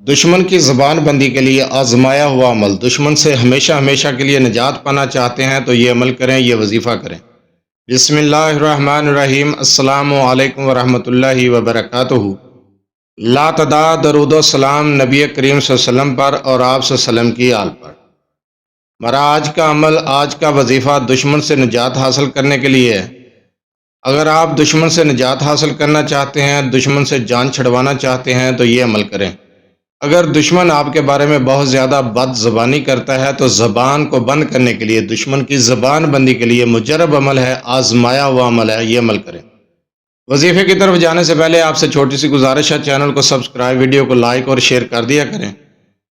دشمن کی زبان بندی کے لیے آزمایا ہوا عمل۔ دشمن سے ہمیشہ ہمیشہ کے لیے نجات پانا چاہتے ہیں تو یہ عمل کریں، یہ وظیفہ کریں۔ بسم اللہ الرحمن الرحیم۔ السلام علیکم ورحمۃ اللہ وبرکاتہ۔ لا تعداد درود و سلام نبی کریم صلی اللہ علیہ وسلم پر اور آپ صلی اللہ علیہ وسلم کی آل پر۔ ہمارا آج کا عمل، آج کا وظیفہ دشمن سے نجات حاصل کرنے کے لیے ہے۔ اگر آپ دشمن سے نجات حاصل کرنا چاہتے ہیں، دشمن سے جان چھڑوانا چاہتے ہیں تو یہ عمل کریں۔ اگر دشمن آپ کے بارے میں بہت زیادہ بد زبانی کرتا ہے تو زبان کو بند کرنے کے لیے، دشمن کی زبان بندی کے لیے مجرب عمل ہے، آزمایا ہوا عمل ہے، یہ عمل کریں۔ وظیفے کی طرف جانے سے پہلے آپ سے چھوٹی سی گزارش ہے، چینل کو سبسکرائب، ویڈیو کو لائک اور شیئر کر دیا کریں۔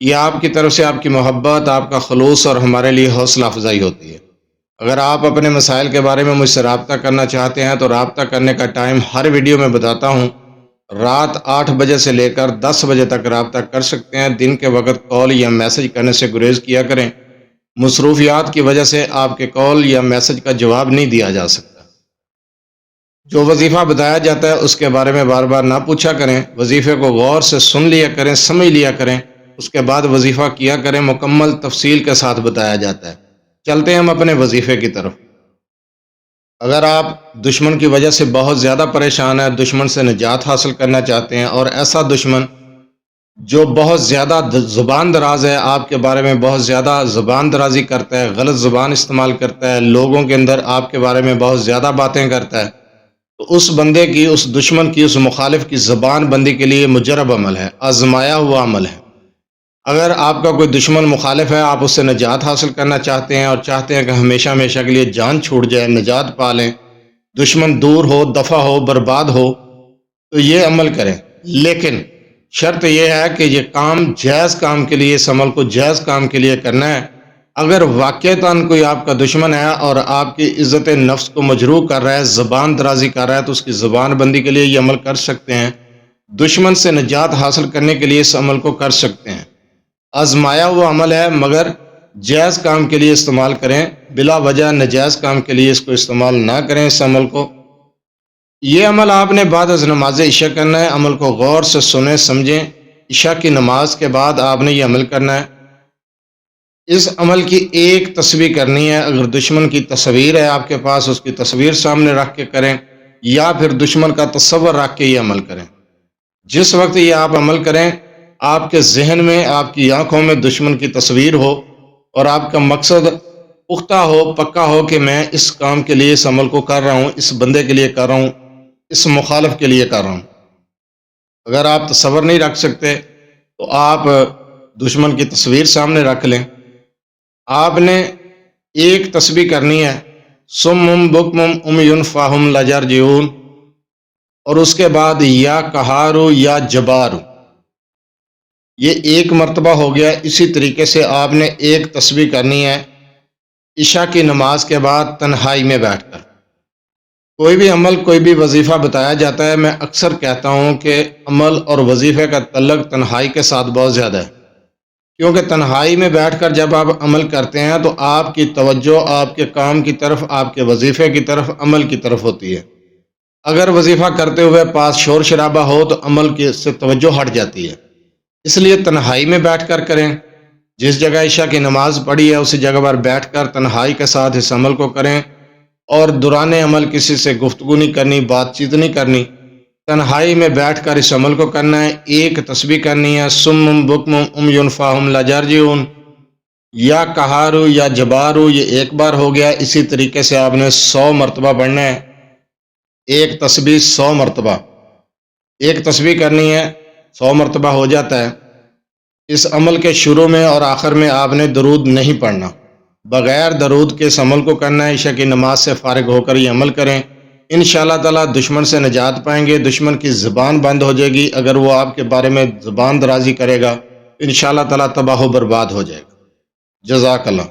یہ آپ کی طرف سے آپ کی محبت، آپ کا خلوص اور ہمارے لیے حوصلہ افزائی ہوتی ہے۔ اگر آپ اپنے مسائل کے بارے میں مجھ سے رابطہ کرنا چاہتے ہیں تو رابطہ کرنے کا ٹائم ہر ویڈیو میں بتاتا ہوں۔ رات 8 بجے سے لے کر 10 بجے تک رابطہ کر سکتے ہیں۔ دن کے وقت کال یا میسج کرنے سے گریز کیا کریں۔ مصروفیات کی وجہ سے آپ کے کال یا میسج کا جواب نہیں دیا جا سکتا۔ جو وظیفہ بتایا جاتا ہے اس کے بارے میں بار بار نہ پوچھا کریں۔ وظیفے کو غور سے سن لیا کریں، سمجھ لیا کریں، اس کے بعد وظیفہ کیا کریں۔ مکمل تفصیل کے ساتھ بتایا جاتا ہے۔ چلتے ہیں ہم اپنے وظیفے کی طرف۔ اگر آپ دشمن کی وجہ سے بہت زیادہ پریشان ہیں، دشمن سے نجات حاصل کرنا چاہتے ہیں، اور ایسا دشمن جو بہت زیادہ زبان دراز ہے، آپ کے بارے میں بہت زیادہ زبان درازی کرتا ہے، غلط زبان استعمال کرتا ہے، لوگوں کے اندر آپ کے بارے میں بہت زیادہ باتیں کرتا ہے، تو اس بندے کی، اس دشمن کی، اس مخالف کی زبان بندی کے لیے مجرب عمل ہے، آزمایا ہوا عمل ہے۔ اگر آپ کا کوئی دشمن مخالف ہے، آپ اس سے نجات حاصل کرنا چاہتے ہیں اور چاہتے ہیں کہ ہمیشہ ہمیشہ کے لیے جان چھوٹ جائے، نجات پا لیں، دشمن دور ہو، دفع ہو، برباد ہو، تو یہ عمل کریں۔ لیکن شرط یہ ہے کہ یہ کام جائز کام کے لیے، اس عمل کو جائز کام کے لیے کرنا ہے۔ اگر واقعتاً کوئی آپ کا دشمن ہے اور آپ کی عزت نفس کو مجروح کر رہا ہے، زبان درازی کر رہا ہے، تو اس کی زبان بندی کے لیے یہ عمل کر سکتے ہیں۔ دشمن سے نجات حاصل کرنے کے لیے اس عمل کو کر سکتے ہیں۔ آزمایا ہوا عمل ہے، مگر جائز کام کے لیے استعمال کریں، بلا وجہ نجائز کام کے لیے اس کو استعمال نہ کریں۔ اس عمل کو، یہ عمل آپ نے بعد از نماز عشاء کرنا ہے۔ عمل کو غور سے سنیں، سمجھیں۔ عشاء کی نماز کے بعد آپ نے یہ عمل کرنا ہے۔ اس عمل کی ایک تسبیح کرنی ہے۔ اگر دشمن کی تصویر ہے آپ کے پاس، اس کی تصویر سامنے رکھ کے کریں، یا پھر دشمن کا تصور رکھ کے یہ عمل کریں۔ جس وقت یہ آپ عمل کریں، آپ کے ذہن میں، آپ کی آنکھوں میں دشمن کی تصویر ہو، اور آپ کا مقصد پختہ ہو، پکا ہو کہ میں اس کام کے لیے اس عمل کو کر رہا ہوں، اس بندے کے لیے کر رہا ہوں، اس مخالف کے لیے کر رہا ہوں۔ اگر آپ تصور نہیں رکھ سکتے تو آپ دشمن کی تصویر سامنے رکھ لیں۔ آپ نے ایک تسبیح کرنی ہے، سم بکم عمی فاہم لا یرجعون، اور اس کے بعد یا قہارو یا جبارو، یہ ایک مرتبہ ہو گیا۔ اسی طریقے سے آپ نے ایک تسبیح کرنی ہے عشاء کی نماز کے بعد تنہائی میں بیٹھ کر۔ کوئی بھی عمل، کوئی بھی وظیفہ بتایا جاتا ہے، میں اکثر کہتا ہوں کہ عمل اور وظیفے کا تعلق تنہائی کے ساتھ بہت زیادہ ہے، کیونکہ تنہائی میں بیٹھ کر جب آپ عمل کرتے ہیں تو آپ کی توجہ آپ کے کام کی طرف، آپ کے وظیفے کی طرف، عمل کی طرف ہوتی ہے۔ اگر وظیفہ کرتے ہوئے پاس شور شرابہ ہو تو عمل کی سے توجہ ہٹ جاتی ہے۔ اس لیے تنہائی میں بیٹھ کر کریں۔ جس جگہ عشاء کی نماز پڑھی ہے اسی جگہ پر بیٹھ کر تنہائی کے ساتھ اس عمل کو کریں، اور دوران عمل کسی سے گفتگو نہیں کرنی، بات چیت نہیں کرنی۔ تنہائی میں بیٹھ کر اس عمل کو کرنا ہے۔ ایک تسبیح کرنی ہے، سم بکم عمی فاہم لا یرجعون، یا قہارو یا جبارو، یہ ایک بار ہو گیا۔ اسی طریقے سے آپ نے 100 مرتبہ پڑھنا ہے۔ ایک تسبیح 100 مرتبہ، ایک تسبیح کرنی ہے، 100 مرتبہ ہو جاتا ہے۔ اس عمل کے شروع میں اور آخر میں آپ نے درود نہیں پڑھنا، بغیر درود کے اس عمل کو کرنا ہے۔ عشاء کی نماز سے فارغ ہو کر یہ عمل کریں، انشاءاللہ تعالیٰ دشمن سے نجات پائیں گے۔ دشمن کی زبان بند ہو جائے گی۔ اگر وہ آپ کے بارے میں زبان درازی کرے گا، انشاءاللہ تعالیٰ تباہ و برباد ہو جائے گا۔ جزاک اللہ۔